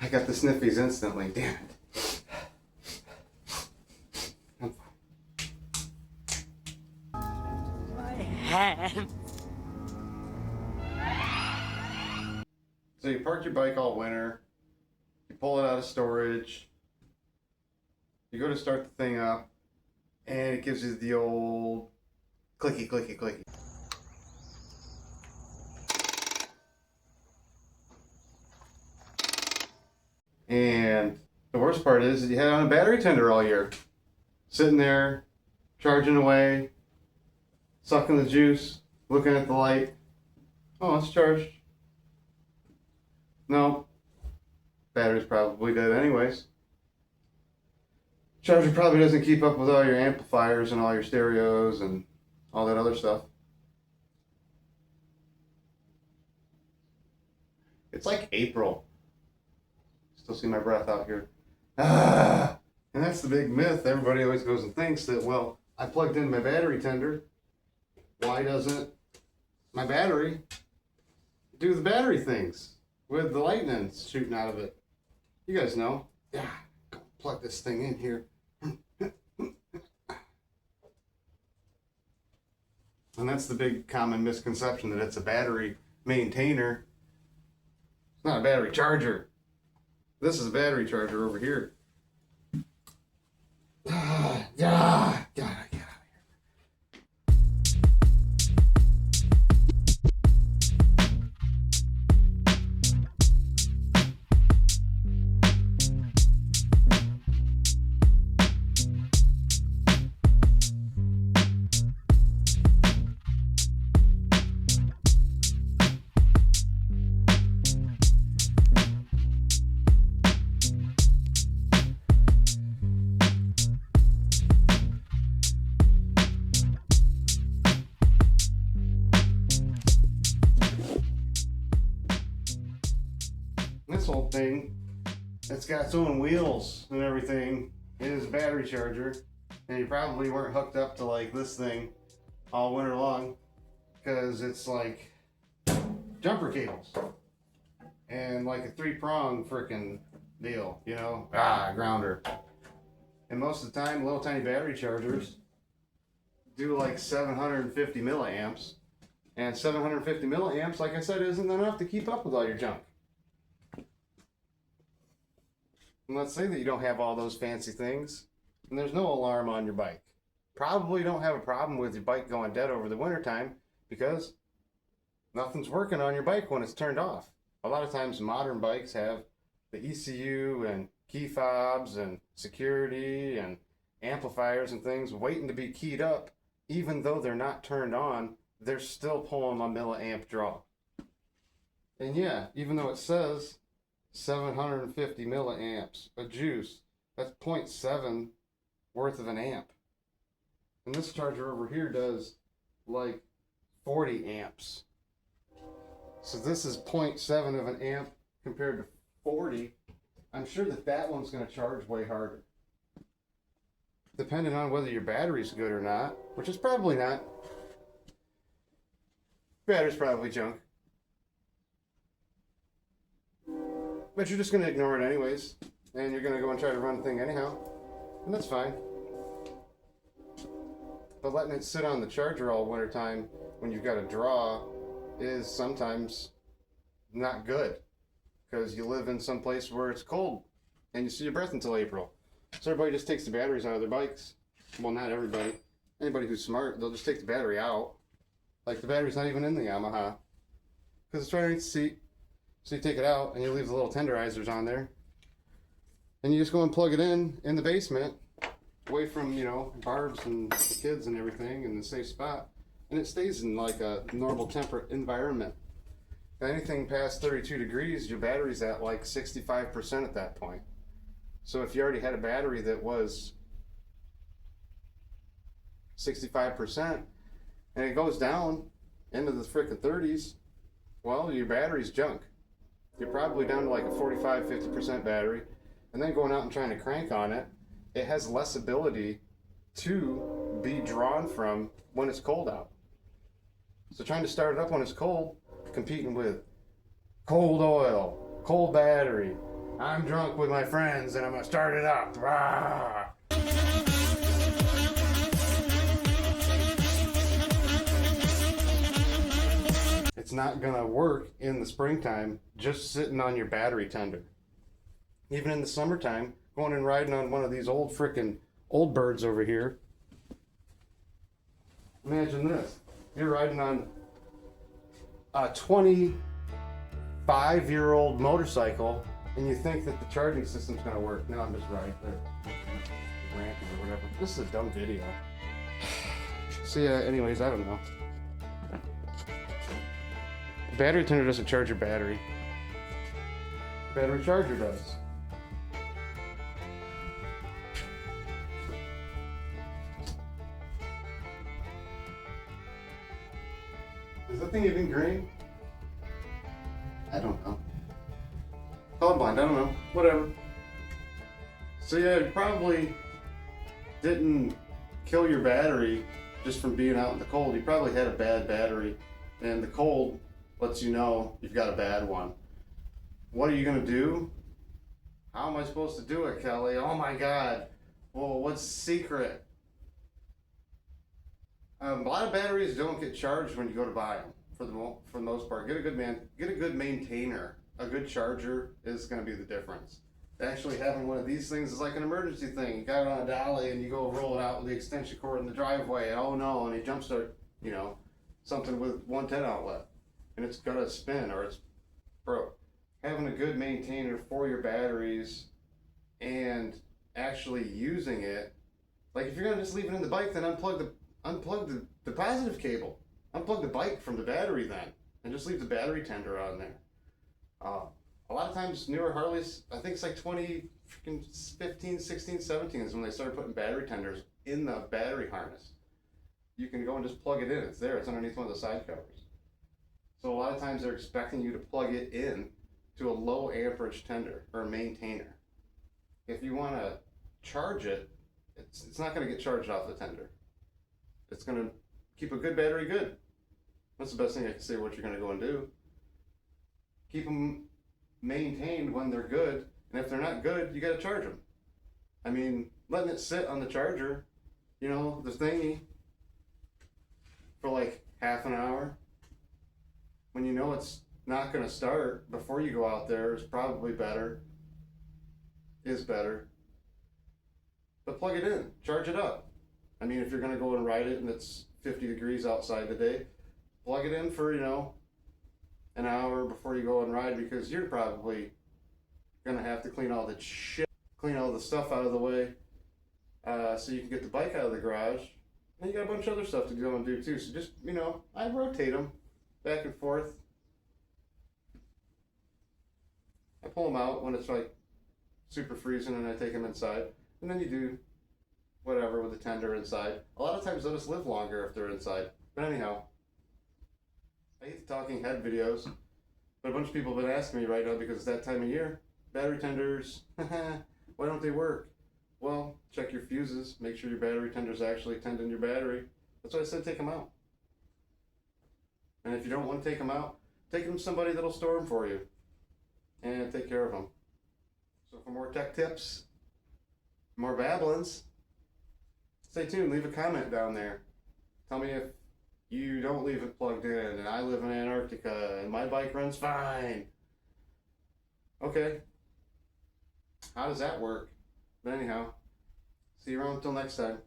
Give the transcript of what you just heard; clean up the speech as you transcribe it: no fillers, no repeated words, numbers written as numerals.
I got the sniffies instantly. Damn it. My hand. So you park your bike all winter, you pull it out of storage, you go to start the thing up, and it gives you the old clicky, clicky, clicky. And the worst part is that you had it on a battery tender all year. Sitting there, charging away, sucking the juice, looking at the light. Oh, it's charged. No, battery's probably dead anyways. Charger probably doesn't keep up with all your amplifiers and all your stereos and all that other stuff. It's like April. Still see my breath out here. Ah! And that's the big myth. Everybody always goes and thinks that, well, I plugged in my battery tender. Why doesn't my battery do the battery things with the lightning shooting out of it? You guys know. Yeah, go plug this thing in here. And that's the big common misconception, that it's a battery maintainer. It's not a battery charger. This is a battery charger over here. God, get out of here. This whole thing, it's got its own wheels and everything. It is a battery charger, and you probably weren't hooked up to like this thing all winter long, because it's like jumper cables and like a 3-prong freaking deal, you know, grounder. And most of the time, little tiny battery chargers do like 750 milliamps, and 750 milliamps, like I said, isn't enough to keep up with all your junk. And let's say that you don't have all those fancy things, and there's no alarm on your bike. Probably don't have a problem with your bike going dead over the wintertime, because nothing's working on your bike when it's turned off. A lot of times modern bikes have the ECU and key fobs and security and amplifiers and things waiting to be keyed up. Even though they're not turned on, they're still pulling a milliamp draw. And yeah, even though it says 750 milliamps of juice, that's 0.7 worth of an amp. And this charger over here does like 40 amps. So this is 0.7 of an amp compared to 40. I'm sure that that one's going to charge way harder. Depending on whether your battery's good or not, which is probably not. Battery's probably junk. But you're just going to ignore it anyways, and you're going to go and try to run the thing anyhow, and that's fine. But letting it sit on the charger all winter time when you've got a draw is sometimes not good, because you live in some place where it's cold and you see your breath until April. So everybody just takes the batteries out of their bikes. Well, not everybody. Anybody who's smart, they'll just take the battery out. Like the battery's not even in the Yamaha, because it's right underneath the seat. So you take it out and you leave the little tenderizers on there, and you just go and plug it in the basement, away from, you know, Barb's and the kids and everything, in the safe spot, and it stays in like a normal temperate environment. Anything past 32 degrees, your battery's at like 65% at that point. So if you already had a battery that was 65% and it goes down into the frickin' 30s, well, your battery's junk. You're probably down to like a 45-50% battery, and then going out and trying to crank on it, it has less ability to be drawn from when it's cold out. So trying to start it up when it's cold, competing with cold oil, cold battery, I'm drunk with my friends and I'm gonna start it up. Rah! It's not gonna work in the springtime just sitting on your battery tender. Even in the summertime, going and riding on one of these old frickin' old birds over here. Imagine this. You're riding on a 25-year-old motorcycle and you think that the charging system's gonna work. No, I'm just right there. Ranting or whatever. This is a dumb video. So yeah, anyways, I don't know. Battery tender doesn't charge your battery. Battery charger does. Is that thing even green? I don't know. Colorblind, I don't know. Whatever. So yeah, you probably didn't kill your battery just from being out in the cold. You probably had a bad battery, and the cold lets you know you've got a bad one. What are you gonna do? How am I supposed to do it, Kelly? Oh my God. Well, what's the secret? A lot of batteries don't get charged when you go to buy them. For the most part, get a good maintainer. A good charger is going to be the difference. Actually, having one of these things is like an emergency thing. You got it on a dolly and you go roll it out with the extension cord in the driveway. Oh no! And you jumpstart, something with 110 outlet, and it's gonna spin or it's broke. Having a good maintainer for your batteries and actually using it, like if you're gonna just leave it in the bike, then unplug the positive cable. Unplug the bike from the battery then, and just leave the battery tender on there. A lot of times, newer Harleys, I think it's like 2015, 16, 17 is when they started putting battery tenders in the battery harness. You can go and just plug it in. It's there. It's underneath one of the side covers. So a lot of times they're expecting you to plug it in to a low amperage tender or a maintainer. If you want to charge it, it's not going to get charged off the tender. It's going to keep a good battery good. That's the best thing I can say what you're going to go and do. Keep them maintained when they're good, and if they're not good, you got to charge them. I mean, letting it sit on the charger, the thingy, for like half an hour, when you know it's not going to start before you go out there is probably better. But plug it in, charge it up. I mean, if you're going to go and ride it and it's 50 degrees outside today, plug it in for, an hour before you go and ride, because you're probably going to have to clean all the stuff out of the way so you can get the bike out of the garage. And you got a bunch of other stuff to go and do too. So just, I rotate them back and forth. I pull them out when it's like super freezing and I take them inside. And then you do whatever with the tender inside. A lot of times they'll just live longer if they're inside. But anyhow, I hate the talking head videos, but a bunch of people have been asking me right now because it's that time of year. Battery tenders, why don't they work? Well, check your fuses. Make sure your battery tenders actually tend in your battery. That's why I said take them out. And if you don't want to take them out, take them to somebody that'll store them for you and take care of them. So for more tech tips, more babblings, stay tuned. Leave a comment down there. Tell me if you don't leave it plugged in and I live in Antarctica and my bike runs fine. Okay. How does that work? But anyhow, see you around until next time.